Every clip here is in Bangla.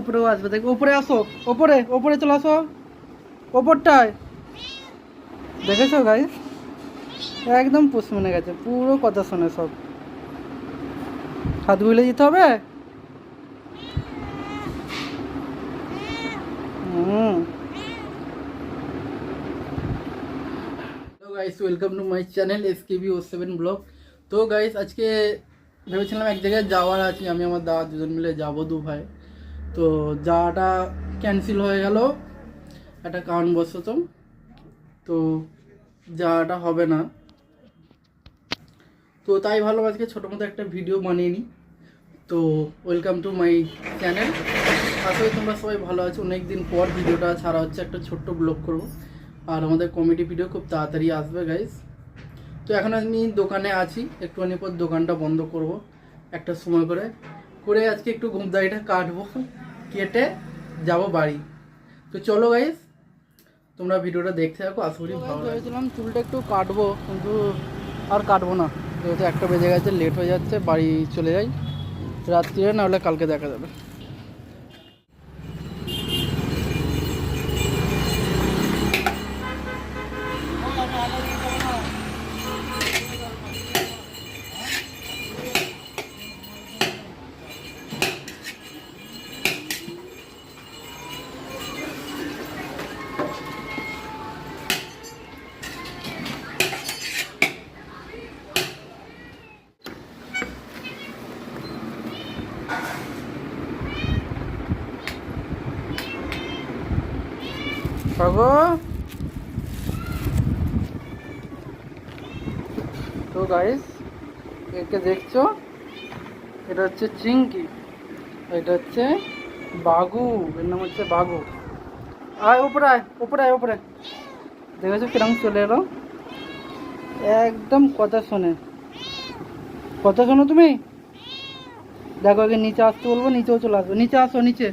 উপরেও আসবে। দেখ উপরে আসো, ওপরে ওপরে চলে আসো, ওপরটায়। দেখেছো গাইস, একদম পুষ মনে গেছে, পুরো কথা শোনে সব। হাত বুলে যেতে হবে। তো guys, welcome to my channel SKB07 blog. তো গাইস, আজকে ভেবেছিলাম এক জায়গায় যাওয়ার আছে, আমি আমার দাদা দুজন মিলে যাবো, দু ভাই। তো যাওয়াটা ক্যান্সেল হয়ে গেল একটা কারণবশত, তো যাওয়াটা হবে না। তো তাই ভাবলাম আজকে ছোটো মতো একটা ভিডিও বানিয়ে নিই। তো ওয়েলকাম টু মাই চ্যানেল। আশা করি তোমরা সবাই ভালো আছো। অনেক দিন পর ভিডিওটা ছাড়া হচ্ছে, একটা ছোট্ট ব্লগ করব। আর আমাদের কমেডি ভিডিও খুব তাড়াতাড়ি আসবে গাইস। তো এখন আমি দোকানে আছি, একটুখানি পর দোকানটা বন্ধ করব একটা সময় করে আজকে একটু ঘুমদাড়িটা কাটবো, কেটে যাব বাড়ি। তো চলো গাইস, তোমরা ভিডিওটা দেখতে থাকো, আশা করি ভালো লাগবে। ভেবেছিলাম চুলটা একটু কাটবো, কিন্তু আর কাটবো না, যেহেতু একটা বেজে গেছে, লেট হয়ে যাচ্ছে, বাড়ি চলে যাই রাত্রিরে, না হলে কালকে দেখা যাবে। তো গাইস, একে দেখছো, এটা হচ্ছে চিংকি, এটা হচ্ছে বাঘু, এর নাম হচ্ছে বাঘু। আয় উপরে, আয় উপরে, আয় উপরে। দেখেছো কিরম চলে এলো, একদম কথা শোনে, কথা শোনো তুমি। দেখো, আগে নিচে আসতে বলবো, নিচেও চলে আসবে। নিচে আসো, নিচে।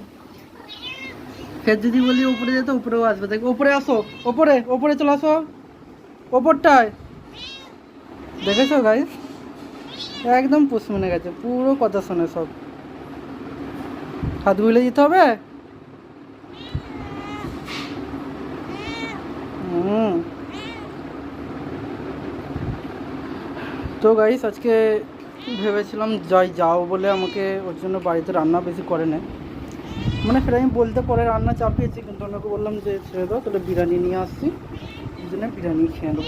ফের যদি বলি উপরে যেতে, উপরেও আসবে। দেখো উপরে আসো, ওপরে ওপরে চলে আসো, ওপরটায়। দেখেছো গাইস, একদম পুষ মনে গেছে, পুরো কথা শোনে সব। হাত বুলে যেতে হবে। তো গাইস, আজকে ভেবেছিলাম যাও বলে, আমাকে ওর জন্য বাড়িতে রান্না বেশি করে নেয়, মানে ফের আমি বলতে পরে রান্না চাপিয়েছি, কিন্তু ওনাকে বললাম যে ছেড়ে দাও, তাহলে বিরিয়ানি নিয়ে আসছি, এই জন্য বিরিয়ানি খেয়ে নেবো।